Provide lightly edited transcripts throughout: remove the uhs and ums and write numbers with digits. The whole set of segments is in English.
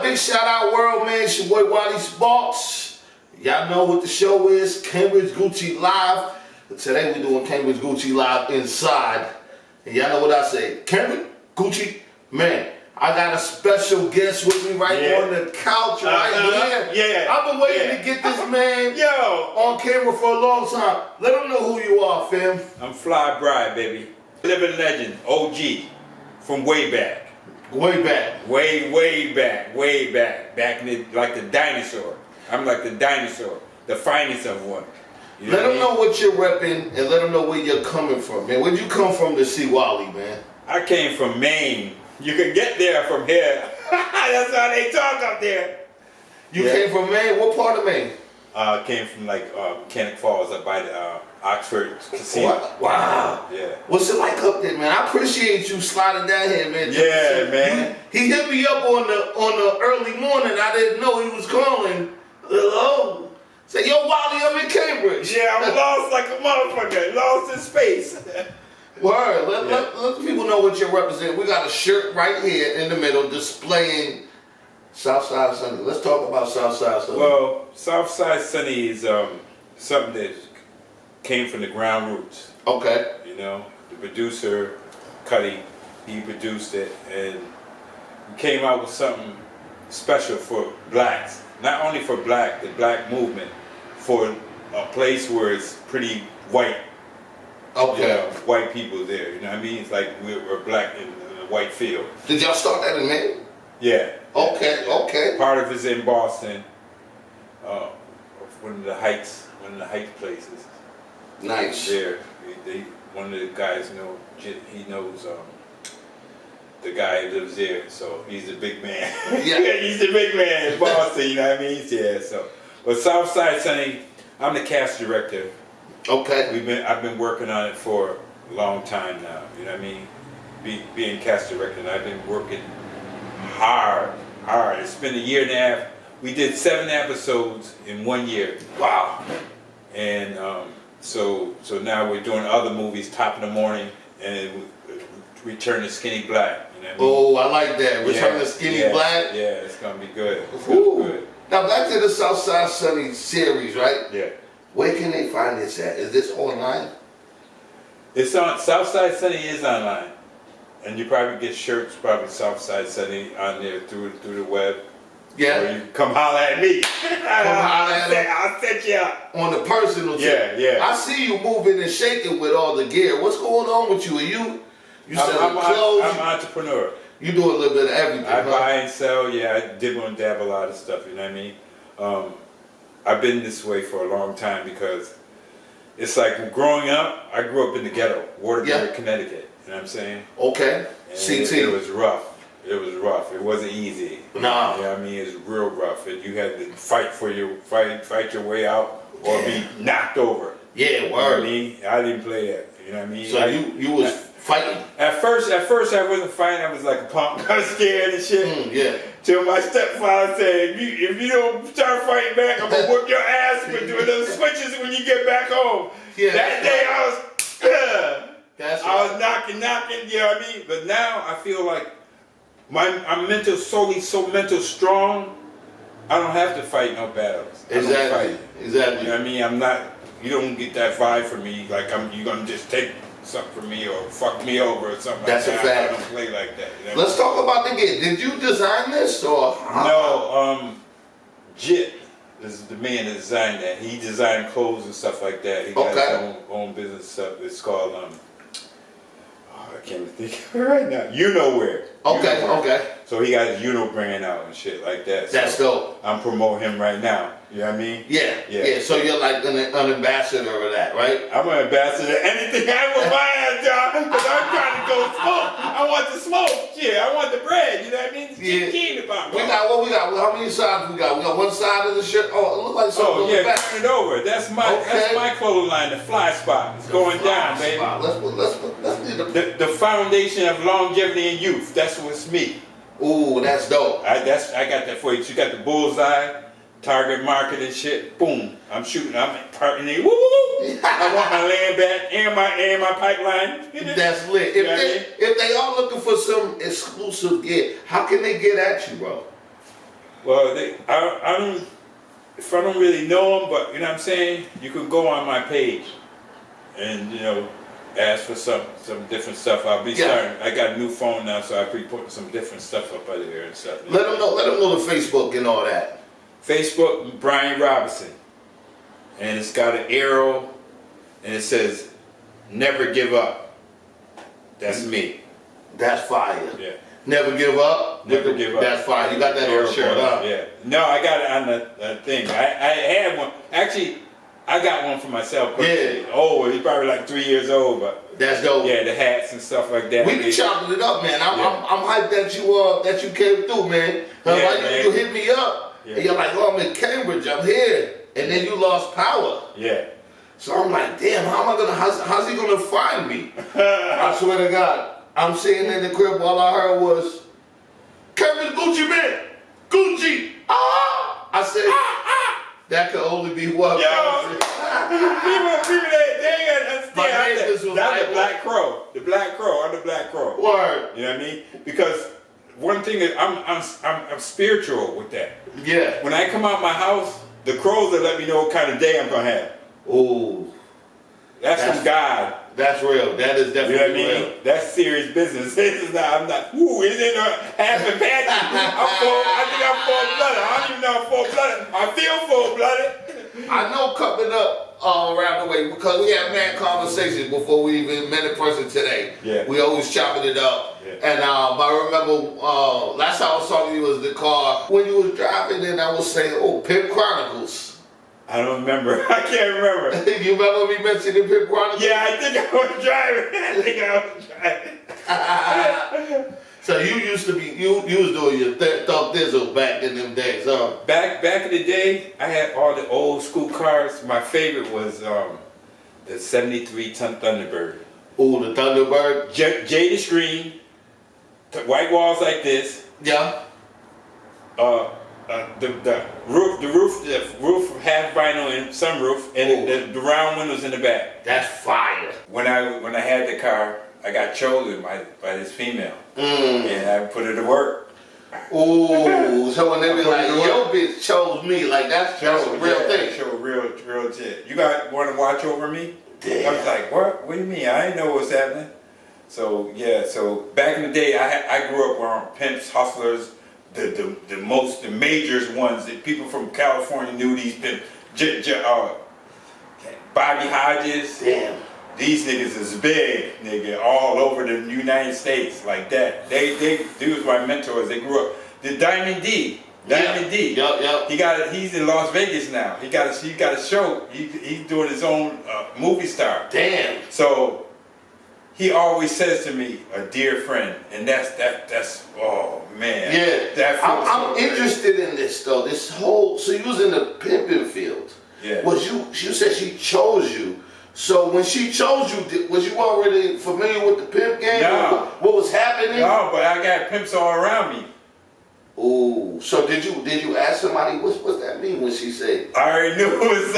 big shout out world, man. It's your boy Wally Sparks. Y'all know what the show is, Cambridge Gucci Live. But today we doing Cambridge Gucci Live inside. And y'all know what I say, Cambridge Gucci, man. I got a special guest with me right on the couch right here. Yeah. I've been waiting to get this man on camera for a long time. Let him know who you are, fam. I'm Fly Bride, baby. Living legend, OG, from way back. Way back. Way back. Back in the, like the dinosaur. I'm like the dinosaur, the finest of one. You Let them know what you're repping and let them know where you're coming from, man. Where'd you come from to see Wally, man? I came from Maine. You can get there from here. That's how they talk up there. You came from Maine? What part of Maine? Came from like Mechanic Falls up by the Oxford Casino. Wow. Yeah. What's it like up there, man? I appreciate you sliding down here, man. Yeah, man. He hit me up on the early morning. I didn't know he was calling. Hello. Say, yo, Wally, I'm in Cambridge. Yeah, I'm lost like a motherfucker. Lost in space. Word. Let people know what you're representing. We got a shirt right here in the middle displaying Southside Sunny. Let's talk about Southside Sunny. Well, Southside Sunny is something that came from the ground roots. Okay. You know, the producer, Cuddy, he produced it, and we came out with something special for blacks. Not only for the black movement, for a place where it's pretty white. Okay. You know, white people there, you know what I mean? It's like we're black in a white field. Did y'all start that in Maine? Yeah. Okay, okay. Part of it's in Boston, one of the Heights places. Nice. There, one of the guys he knows the guy who lives there, so he's a big man. Yeah. He's the big man in Boston, you know what I mean? Yeah, so. But Southside Sunny, I'm the cast director. Okay. I've been working on it for a long time now, you know what I mean? Being cast director, and I've been working hard. It's been a year and a half. We did 7 episodes in 1 year. Wow. And so now we're doing other movies, Top of the Morning, and Return to Skinny Black. You know what I mean? Oh, I like that. Return to Skinny Black. Yeah, it's gonna be good. It's Ooh. gonna be good. Now back to the Southside Sunny series, right? Yeah. Where can they find this at? Is this online? It's on. Southside Sunny is online, and you probably get shirts, probably Southside Sunny on there through the web. Yeah. Or you come holler at me. I'll set you up. On the personal tip. Yeah. I see you moving and shaking with all the gear. What's going on with you? Are you selling clothes? I'm an entrepreneur. You do a little bit of everything. I buy and sell, I dibble and dabble a lot of stuff, you know what I mean? I've been this way for a long time because it's like growing up, I grew up in the ghetto, Waterbury, Connecticut, you know what I'm saying? Okay. And CT. It was rough. It wasn't easy. Nah. You know what I mean? It's real rough. And you had to fight your way out or be knocked over. Yeah, You know what word. I mean? I didn't play that, you know what I mean? So you was fighting? At first I wasn't fighting. I was like a punk. I was scared and shit. Yeah. Till my stepfather said, if you don't start fighting back, I'm gonna whip your ass for doing those switches when you get back home. Yeah, That day I was knocking, you know what I mean? But now I feel like I'm so mental strong. I don't have to fight no battles. Exactly. You know what I mean? You don't get that vibe from me like you're gonna just take something from me or fuck me over or something That's like a that. fact. I don't play like that. You know? Let's talk about the gear. Did you design this or? No, Jit is the man that designed that. He designed clothes and stuff like that. He got his own business stuff. It's called I can't think of it right now. You Know Where. Okay. So he got his brand out and shit like that. That's dope. I'm promoting him right now. You know what I mean? Yeah. So you're like an ambassador of that, right? I'm an ambassador. Anything I will buy at job because I'm trying to go smoke. I want the smoke. I want the bread. You know what I mean? It's keen about We got what we got. How many sides we got? We got one side of the shirt. Oh, it looks like something on the back. Turn it over. That's my clothing line, the Fly Spot. It's going down, baby. Let's do the foundation of longevity and youth. That's what's me. Ooh, that's dope. I got that for you. You got the bullseye, target market and shit. Boom. I'm shooting. I'm partnering. Woo! I want my land back and my pipeline. That's lit. If they are looking for some exclusive gear, how can they get at you, bro? Well, I don't. If I don't really know them, but you know what I'm saying, you could go on my page, and ask for some different stuff. I'll be starting. I got a new phone now, so I'll be putting some different stuff up out of here and stuff. Let them know. Let them know the Facebook and all that. Facebook, Brian Robinson, and it's got an arrow, and it says, "Never give up." That's me. That's fire. Yeah. Never give up. Never give up. That's fire. You got that on the shirt, huh? Yeah. No, I got it on the thing. I had one. Actually, I got one for myself. Yeah. Oh, he's probably like 3 years old, but That's dope. yeah, the hats and stuff like that. We be chopping it up, man. I'm hyped that you came through, man. You hit me up, and you're like, "Oh, I'm in Cambridge. I'm here," and then you lost power. Yeah. So I'm like, "Damn, how's he gonna find me?" I swear to God, I'm sitting in the crib. All I heard was, "Cambridge Gucci man, Gucci." I said, that could only be one. People, they ain't understand. My neighbors was That's like, the Black Crow. The Black Crow. I'm the Black Crow. Word. You know what I mean? Because one thing is, I'm spiritual with that. Yeah. When I come out my house, the crows will let me know what kind of day I'm gonna have. Ooh. That's from God. That's real. That is You know what I definitely mean? real. That's serious business. This is not. I'm not. Ooh, it's in half and patchy. I think I'm full blooded. I don't even know I'm full blooded. I feel full blooded. I know coming up around the way, because we had mad conversations before we even met in person today. Yeah. We always chopping it up. Yeah. And I remember last time I was talking to you was the car when you was driving, and I was saying, "Oh, Pimp Chronicles." I don't remember. I can't remember. You remember me mentioning Pimp Chronicles? Yeah, I think I was driving. So you used to be you was doing your Thug Dizzle back in them days, huh? Back in the day, I had all the old school cars. My favorite was the '73 Thunderbird. Ooh, the Thunderbird. Jaded screen, white walls like this. Yeah. The roof half vinyl and sunroof, and the round windows in the back. That's fire. When I had the car, I got chosen by this female, and I put her to work. Ooh, so when they be like, "Yo, bitch chose me," like that's a real thing. Show real shit. You want to watch over me? Damn. I was like, what? What do you mean? I didn't know what's happening. So yeah, so back in the day, I grew up around pimps, hustlers. The majors ones that people from California knew these pimps. Bobby Hodges. Damn. These niggas is big, nigga, all over the United States like that. They was my mentors. They grew up. The Diamond D. Yep. He's in Las Vegas now. He got a show. He's doing his own movie star. Damn. So he always says to me, "A dear friend," and that's oh man. Yeah. That feels I'm so interested in this though. This whole so you was in the pimping field. Yeah. You said she chose you. So when she chose you, was you already familiar with the pimp game? No. What was happening? No, but I got pimps all around me. Ooh. So did you ask somebody what's that mean when she said? I already knew it was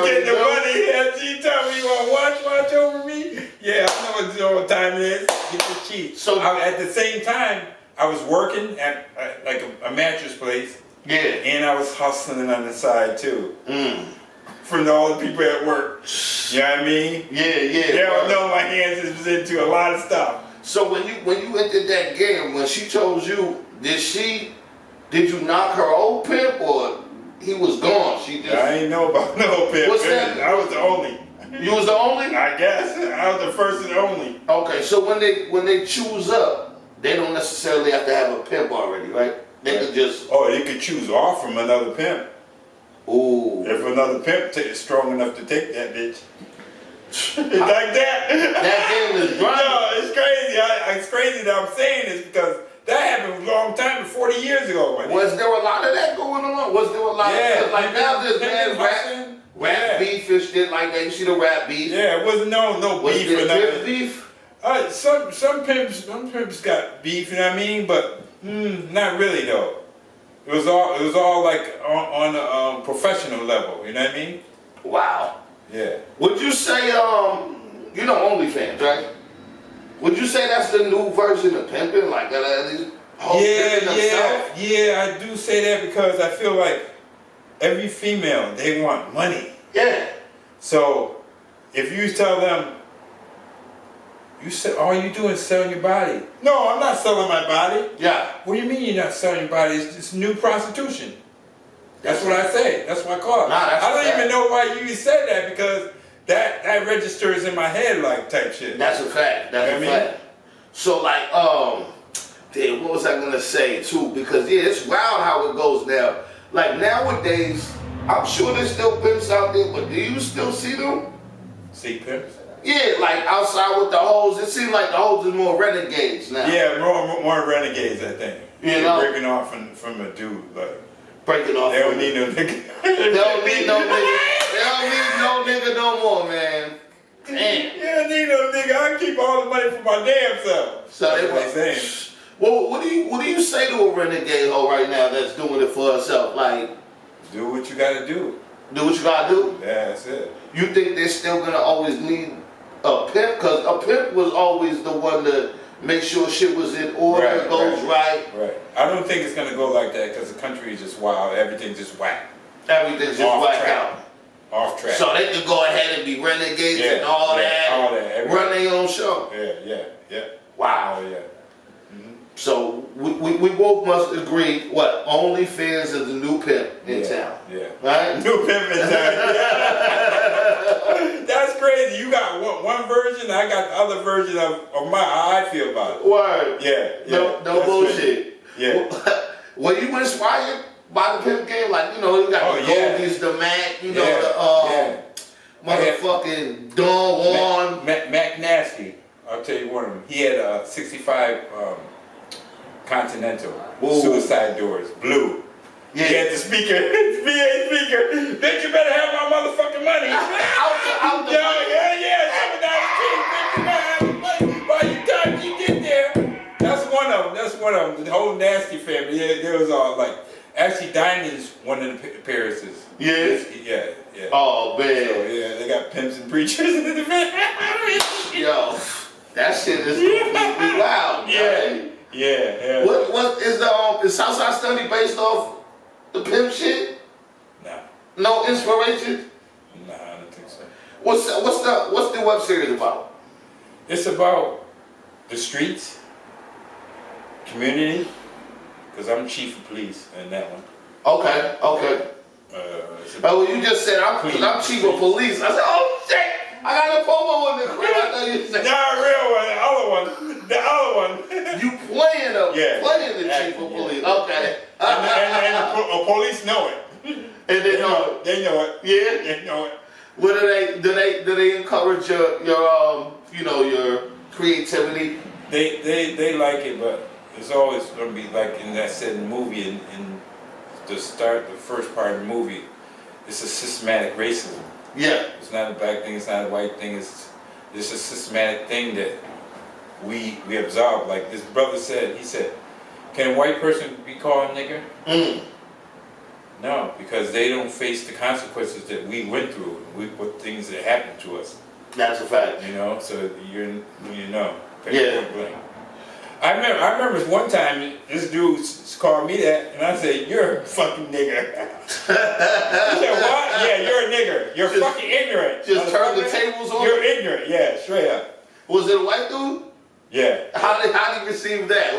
getting the know? money. Yeah, she told me, "You want to watch over me?" Yeah, I know what time it is. Get the cheat. So at the same time, I was working at like a mattress place. Yeah. And I was hustling on the side too. From all the people at work. You know what I mean? Yeah. They don't know my hands is into a lot of stuff. So when you entered that game, when she chose you, did you knock her old pimp or he was gone? She just I ain't know about no pimp. What's that? I was the only. You was the only? I guess. I was the first and only. Okay, so when they choose up, they don't necessarily have to have a pimp already, right? They could just They could choose off from another pimp. ooh. If another pimp is strong enough to take that bitch. It's like that. That game is grinding. No, it's crazy. It's crazy that I'm saying this because that happened a long time, 40 years ago. Was there a lot of that going on? Was there a lot of like now there's rap beef and shit like that. You see the rap beef? Yeah, it wasn't no Was beef there or nothing. beef? Some pimps got beef, you know what I mean? But not really though. It was all like on a professional level, you know what I mean? Wow. Yeah. Would you say OnlyFans, right? Would you say that's the new version of pimping? Like Oh, pimping themselves? I do say that because I feel like every female, they want money. Yeah. So if you tell them, you said all you do is selling your body. No, I'm not selling my body. Yeah. What do you mean you're not selling your body? It's new prostitution. That's what I say. That's what I call it. Nah, that's I don't fact. even know why you even said that because that registers in my head like type shit. That's a fact. That's You a know what I mean? fact. So like, damn, what was I gonna say too? Because yeah, it's wild how it goes now. Like nowadays, I'm sure there's still pimps out there, but do you still see them? See pimps? Yeah, like outside with the hoes. It seems like the hoes is more renegades now. Yeah, more renegades, I think. You They're know? breaking off from a dude. Like, Breaking off. they don't need no nigga. They don't need no nigga. They don't need no nigga no more, man. Damn. You don't need no nigga. I keep all the money for my damn self. So That's they what they saying. Well, what do you say to a renegade hoe right now that's doing it for herself? Like, Do what you gotta do. do what you gotta do. Yeah, that's it. You think they're still gonna always need a pimp? Cause a pimp was always the one to make sure shit was in order, Right, goes right. Right. I don't think it's gonna go like that because the country is just wild. Everything's just whack. Everything's just Off whacked track. out. Off track. So they can go ahead and be renegades and all that. All that. Everything. Run their own show. Yeah. Wow. Oh yeah. So we both must agree, what, OnlyFans is the new pimp in town. Yeah. Right? New pimp in town. That's crazy. You got one version, I got the other version of how I feel about it. Word. Yeah. No That's bullshit. crazy. Yeah. Were you inspired by the pimp game? Like, you know, you got the Goldies, the Mac, you know, the motherfucking Don Juan. Mac Nasty. I'll tell you one of them. He had a 65 Continental. Ooh. Suicide doors. Blue. Yeah. He had the speaker. VA speaker. Bitch, you better have my motherfucking money. Out the Yeah. Coming down the street. Bitch, you better have my money. By the time you get there. That's one of them. The whole Nasty family. Yeah, there was all like. Actually, Dining's one of the appearances. Yeah. Yeah. Oh, man. So, yeah, they got pimps and preachers in the family. Yo, that shit is completely wild. Man. Yeah. What is the is Southside Study based off the pimp shit? Nah, No inspiration? I don't think so. What's the web series about? It's about the streets, community, because I'm chief of police in that one. Okay. It's about Well, you just said I'm chief of police. I said, oh shit, I got a FOMO in the crib. I thought you said not a real one, the other one. you playing the Yeah, chief of yeah. police. Okay. and the police know it. And they know. They know it. Yeah. They know it. What do they encourage your your creativity? They like it, but it's always gonna be like in that said movie in the first part of the movie. It's a systematic racism. Yeah. It's not a black thing. It's not a white thing. It's a systematic thing that we absorb. Like this brother said, he said, "Can a white person be called a nigger?" No, because they don't face the consequences that we went through. What things that happened to us. That's a fact. You know, so you know. Yeah. Point blank. I remember one time this dude called me that, and I said, "You're a fucking nigger." He said, "What? Yeah, you're a nigger. You're fucking ignorant." Just turn the tables on. You're ignorant. Yeah, straight up. Was it a white dude? Yeah. How did he receive that?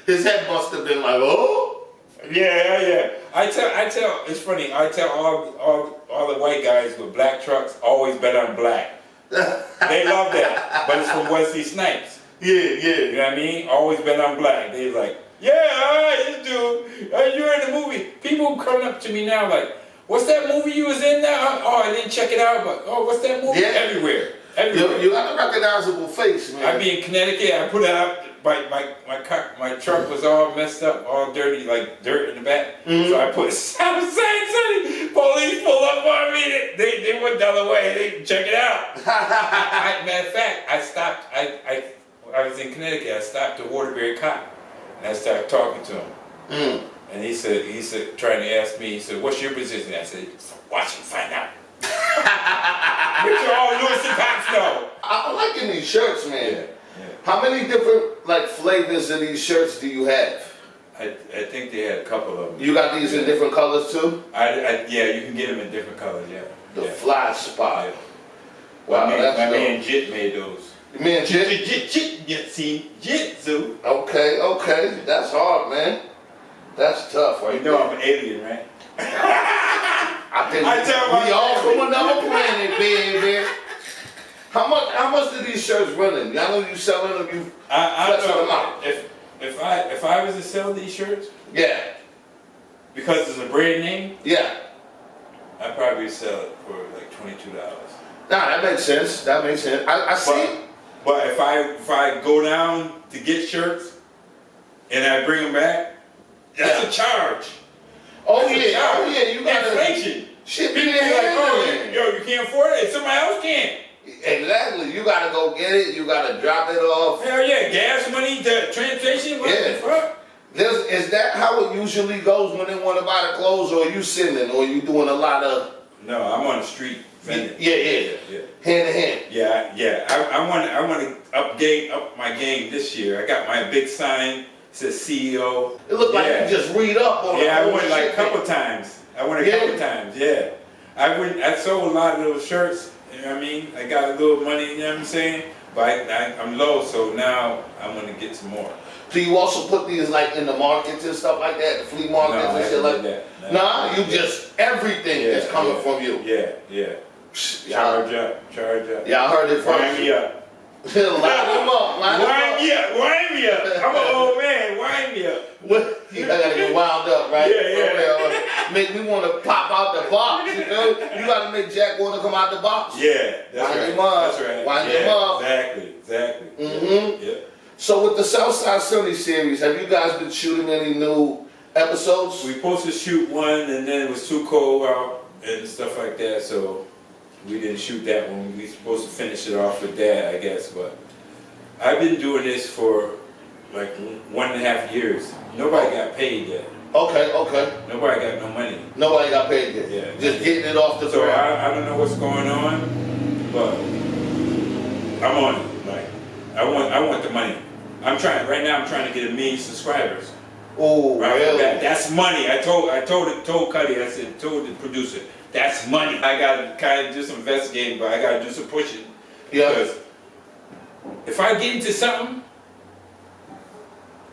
His head must have been like, oh. Yeah. I tell. It's funny. I tell all the white guys with black trucks always bet on black. They love that, but it's from Wesley Snipes. Yeah. You know what I mean? Always been on black. They like, yeah, this dude, you're in the movie. People coming up to me now like, what's that movie you was in now? Oh, I didn't check it out, but what's that movie? Yeah. Everywhere. You got a recognizable face, man. I be in Connecticut. I put it out. My truck was all messed up, all dirty, like dirt in the back. So I put Southside Sunny. Police pulled up on me. They went the other way. They check it out. Matter of fact, I stopped. I was in Connecticut. I stopped a Waterbury cop, and I started talking to him. And he said, trying to ask me. He said, "What's your position?" I said, "Watch and find out." Which all Lewis and cops know. I'm liking these shirts, man. Yeah. How many different like flavors of these shirts do you have? I think they had a couple of them. You got these in different colors too? Yeah, you can get them in different colors, yeah. The yeah. Fly Spot. Yeah. Wow, my that's dope. man Jit made those. You mean Jit? Jitsu. Okay, that's hard, man. That's tough, right? You know I'm an alien, right? I think I tell we all myself. from another planet, baby. How much do these shirts running? I know you selling them. You I flexing them know out. if I was to sell these shirts Yeah, because it's a brand name, yeah. I'd probably sell it for like $22. Nah, that makes sense. That makes sense. I see. But if I go down to get shirts and I bring them back, that's Yeah. a charge. Oh That's a yeah, charge. oh yeah. You gotta inflation. shit. People People be like, oh, handling. yo, you can't afford it. Somebody else can. Exactly. You gotta go get it. You gotta drop it off. Hell yeah, gas money, the transportation, what the fuck? Is that how it usually goes when they want to buy the clothes, or you sending, or you doing a lot of No, I'm on the street vending. yeah. hand to hand? Yeah. I want to up my game this year. I got my big sign. It says CEO. It looked like Yeah. you just read up on Yeah, the I whole went like a shit. couple times. Yeah. I sold a lot of those shirts, you know what I mean? I got a little money, you know what I'm saying? But I'm low, so now I want to get some more. Do you also put these like in the markets and stuff like that, the flea markets No, and I shit like didn't that? do that. Nah, you just everything is coming from you. Yeah. Y'all, Charge up. y'all heard it Wind first. me up. Line them up. Wind me up. I'm an old man, wind me up. You gotta get wound up, right? Yeah. Make me want to pop out the box. You know, you gotta make Jack want to come out the box. Yeah, that's Wind right. him up. That's right. Wind yeah, him up. Exactly. Mhm. Yeah. So with the Southside Sunny series, have you guys been shooting any new episodes? We supposed to shoot one, and then it was too cold out and stuff like that, so we didn't shoot that one. We were supposed to finish it off with that, I guess. But I've been doing this for like 1.5 years. Nobody got paid yet. Okay. Nobody got no money. Nobody got paid yet. Yeah. Just getting it off the So ground. I don't know what's going on, but I'm on it. Like I want the money. I'm trying to get 1 million subscribers. Oh, Right off the really? bat. That's money. I told Cuddy, I said, told the producer, that's money. I gotta kind of do some investigating, but I gotta do some pushing. Yeah. Because if I get into something,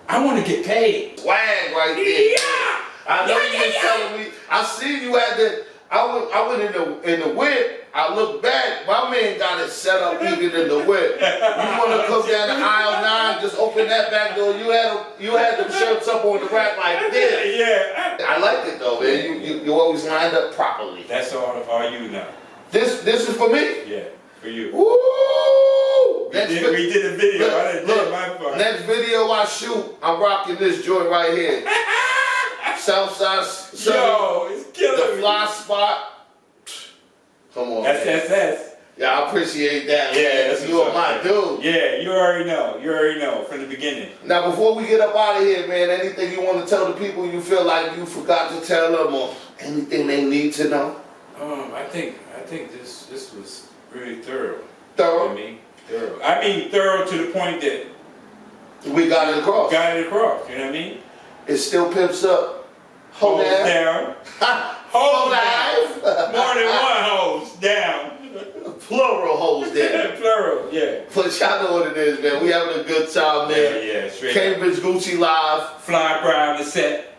I want to get paid. Swag right there. Yeah. I know Yeah, you been yeah. telling me. I see you at the. I went in the whip. I look back. My man got it set up even in the whip. You want to come down to aisle 9? Just open that back door. You had them shirts up on the rack like this. Yeah. I like it though, man. You always lined up properly. That's all you now. This is for me. Yeah, for you. Woo! We did a video. I didn't do Look, my part. next video I shoot, I'm rocking this joint right here. Southside Sunny, Yo, it's the killing me. Fly Spot. Come on, man. SSS. Yeah, I appreciate that. Yeah, man. that's You what's are my up, dude. Yeah, you already know from the beginning. Now, before we get up out of here, man, anything you want to tell the people you feel like you forgot to tell them, or anything they need to know? I think this was really thorough. Thorough. Thorough. I mean thorough to the point that We got it across. got it across. You know what I mean? It still pimps up. Hold down. down. Hold down. down. More than one hose down. Plural holes there. Plural. Yeah. But y'all know what it is, man. We having a good time, man. Yeah. Straight. up. Cambridge Gucci Live. Fly Brown the set.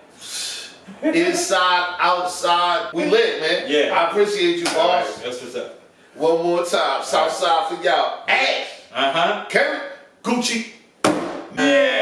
Inside, outside. We lit, man. Yeah. I appreciate you, All right, boss. that's what's up. One more time. Southside for y'all. Ash. Uh huh. Cambridge Gucci. Yeah.